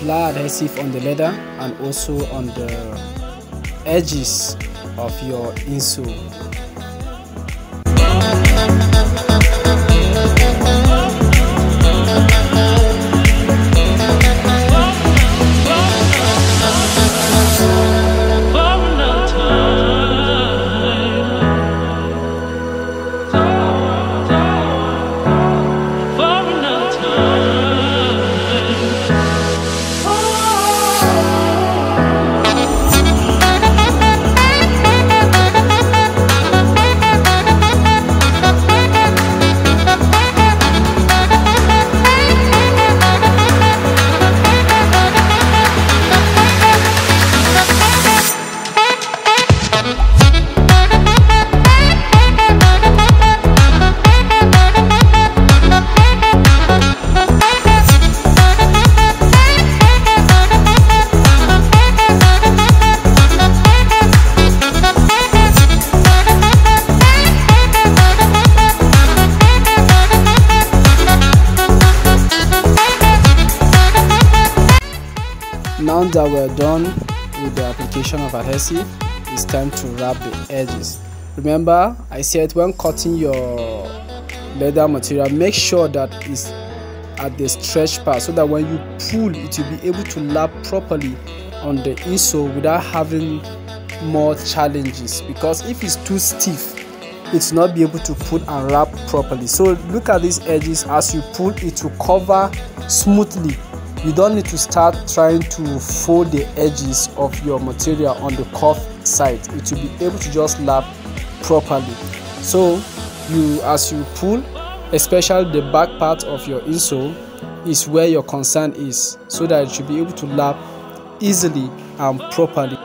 apply adhesive on the leather and also on the edges of your insole. Now that we're done with the application of adhesive, it's time to wrap the edges. Remember, I said when cutting your leather material, make sure that it's at the stretch part so that when you pull, it will be able to lap properly on the insole without having more challenges, because if it's too stiff, it will not be able to pull and wrap properly. So look at these edges. As you pull, it will cover smoothly. You don't need to start trying to fold the edges of your material on the curved side. It will be able to just lap properly. So as you pull, especially the back part of your insole is where your concern is, so that it should be able to lap easily and properly.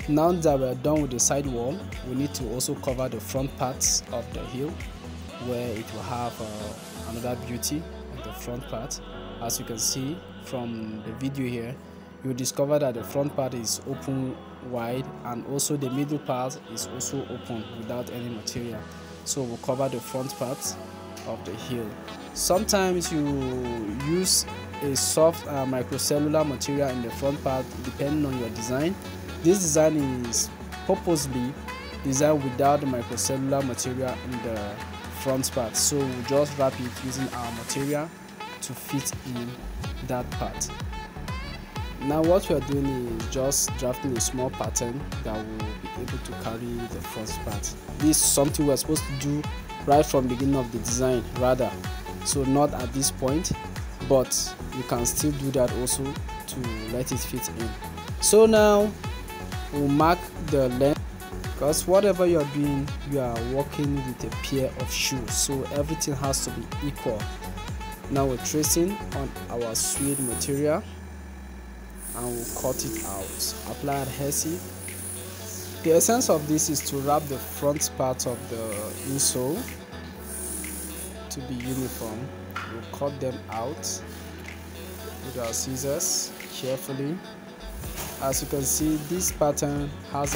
Now that we're done with the side wall, we need to also cover the front parts of the heel, where it will have another beauty at the front part. As you can see from the video here, you will discover that the front part is open wide, and also the middle part is also open without any material. So we'll cover the front part of the heel. Sometimes you use a soft microcellular material in the front part depending on your design. This design is purposely designed without the microcellular material in the front part, so we'll just wrap it using our material to fit in that part. Now what we are doing is just drafting a small pattern that will be able to carry the front part. This is something we're supposed to do right from the beginning of the design rather, so not at this point, but you can still do that also to let it fit in. So now we'll mark the length, because whatever you're doing, you are working with a pair of shoes, so everything has to be equal. Now we're tracing on our suede material and we'll cut it out. Apply adhesive. The essence of this is to wrap the front part of the insole to be uniform, we'll cut them out with our scissors carefully. As you can see, this pattern has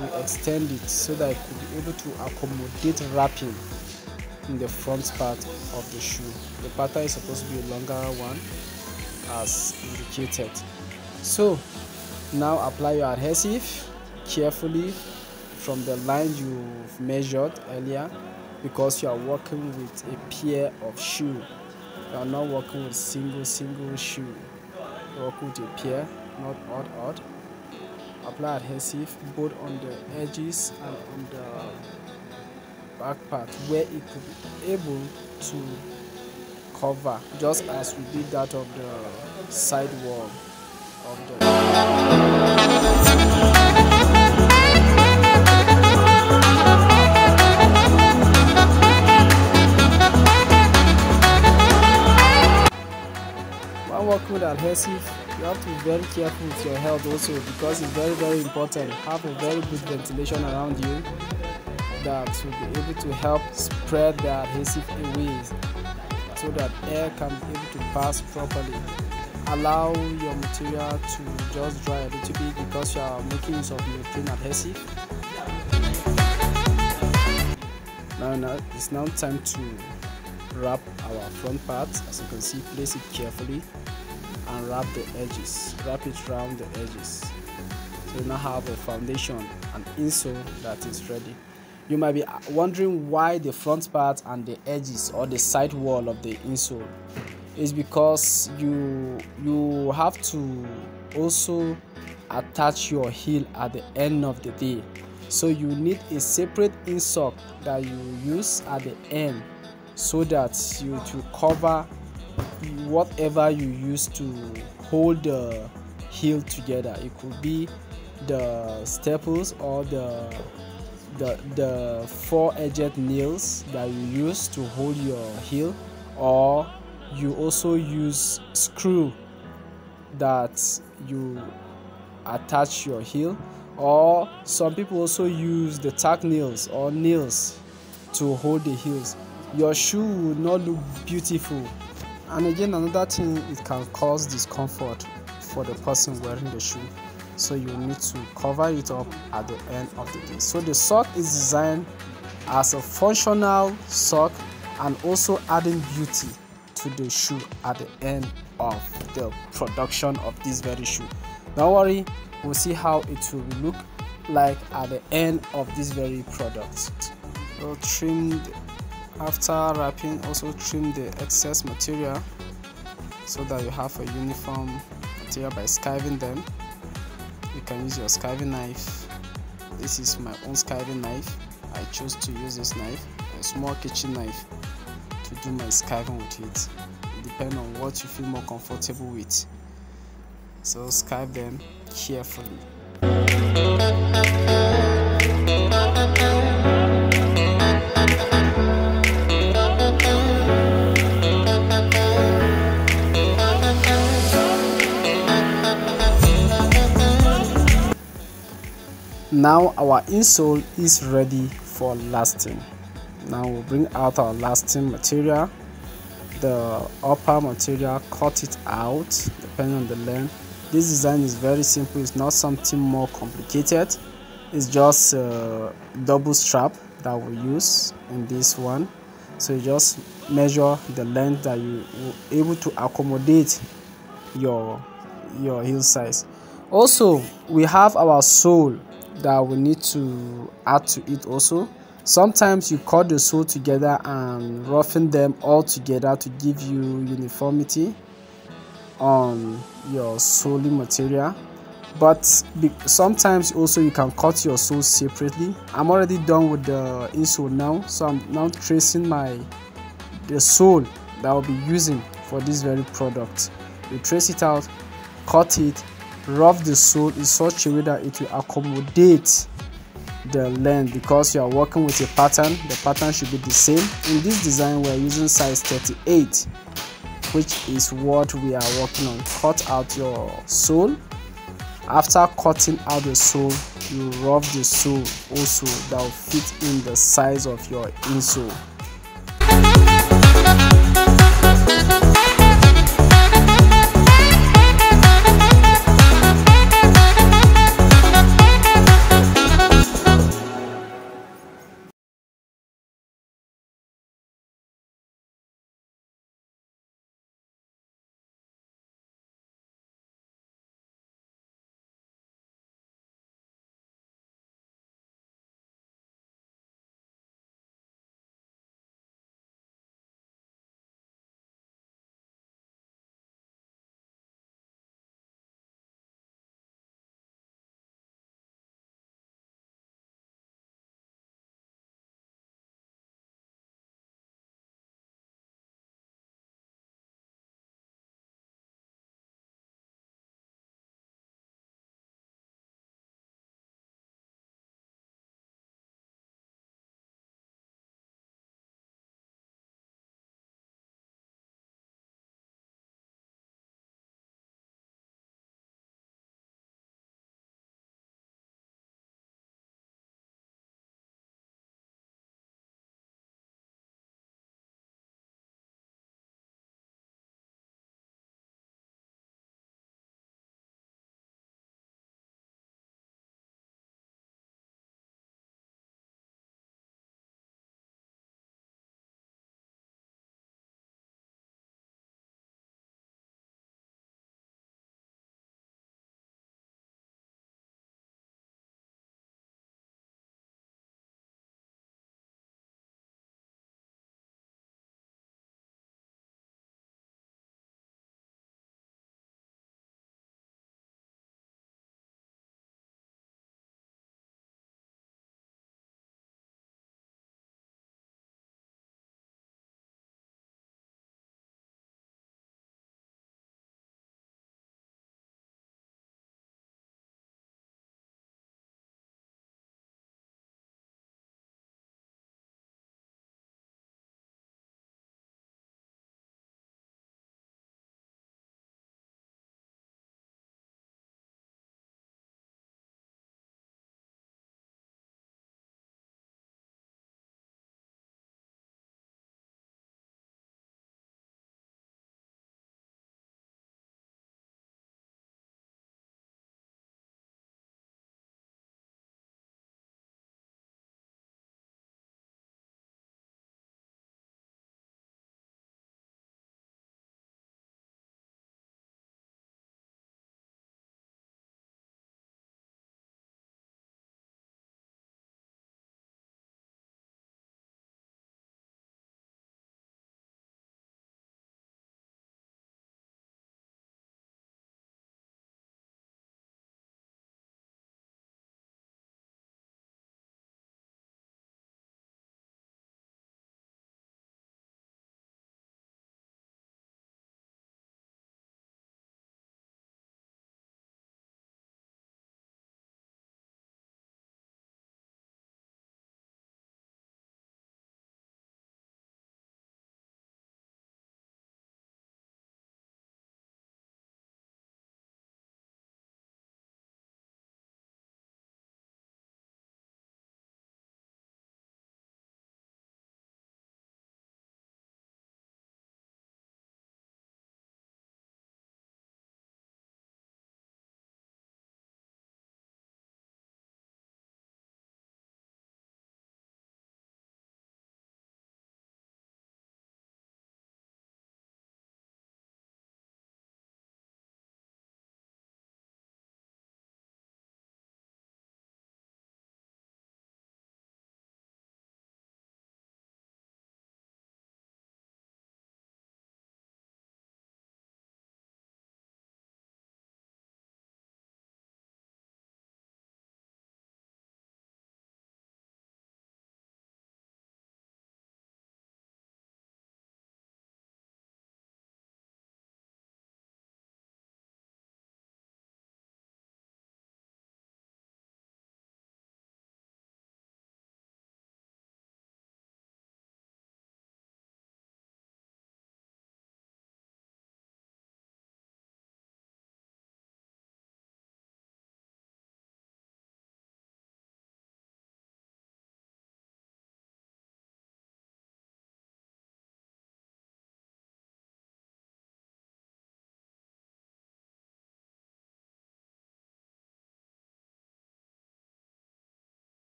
we extend it so that it could be able to accommodate wrapping in the front part of the shoe. The pattern is supposed to be a longer one as indicated. So now apply your adhesive carefully from the line you've measured earlier, because you are working with a pair of shoe. You are not working with single shoe. You are working with a pair, not odd. Apply adhesive both on the edges and on the back part where it could be able to cover, just as we did that of the side wall of the working with adhesive. You have to be very careful with your health also, because it's very important. Have a very good ventilation around you that will be able to help spread the adhesive away so that air can be able to pass properly. Allow your material to just dry a little bit because you are making use of neoprene adhesive. Now it's now time to wrap our front part. As you can see, place it carefully and wrap the edges. Wrap it around the edges. So you now have a foundation, an insole that is ready. You might be wondering why the front part and the edges or the side wall of the insole. Is because you have to also attach your heel at the end of the day. So you need a separate insole that you use at the end, so that you to cover whatever you use to hold the heel together. It could be the staples or the four-edged nails that you use to hold your heel, or you also use screw that you attach your heel, or some people also use the tack nails or nails to hold the heels. Your shoe will not look beautiful, and again, another thing, it can cause discomfort for the person wearing the shoe. So you need to cover it up at the end of the day. So the sock is designed as a functional sock and also adding beauty to the shoe at the end of the production of this very shoe. Don't worry, we'll see how it will look like at the end of this very product. So trim after wrapping, also trim the excess material so that you have a uniform material by skiving them. You can use your skiving knife. This is my own skiving knife. I chose to use this knife, a small kitchen knife, to do my skiving with it. It depends on what you feel more comfortable with. So skive them carefully. Now our insole is ready for lasting. Now we'll bring out our lasting material. The upper material, cut it out depending on the length. This design is very simple. It's not something more complicated. It's just a double strap that we use in this one. So you just measure the length that you will able to accommodate your heel size. Also, we have our sole that we need to add to it also. Sometimes you cut the sole together and roughen them all together to give you uniformity on your soling material, but sometimes also you can cut your sole separately. I'm already done with the insole now, so I'm now tracing the sole that I'll be using for this very product. You trace it out, cut it, rough the sole in such a way that it will accommodate the length. Because you are working with a pattern, the pattern should be the same. In this design, we are using size 38, which is what we are working on. Cut out your sole. After cutting out the sole, you rough the sole also that will fit in the size of your insole.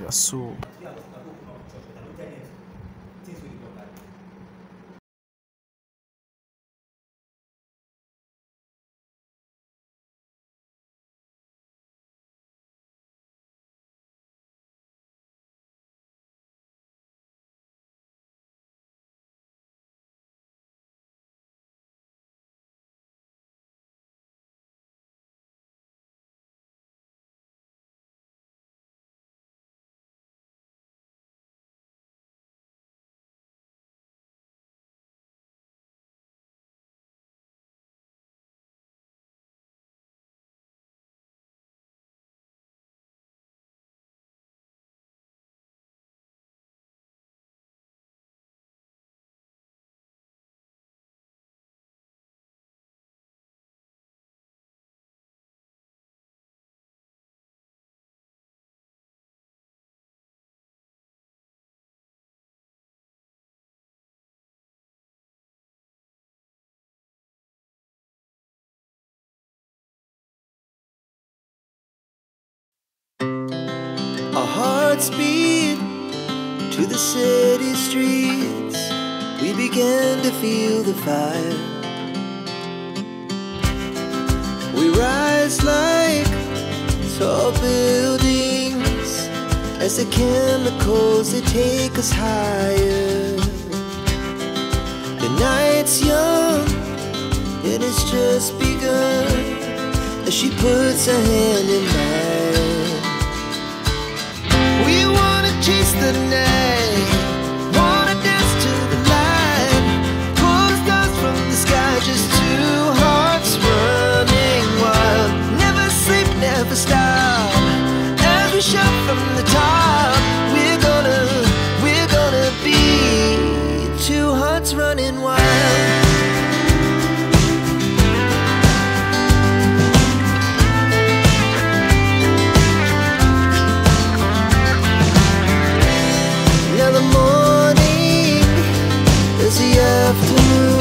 your soul. Our hearts beat to the city streets. We began to feel the fire. We rise like tall buildings as the chemicals they take us higher. The night's young and it's just begun as she puts her hand in mine. We wanna chase the night, wanna dance to the light, pull the stars from the sky, just two hearts running wild. Never sleep, never stop, as we shout from the top. We're gonna be two hearts running wild. The morning is the afternoon.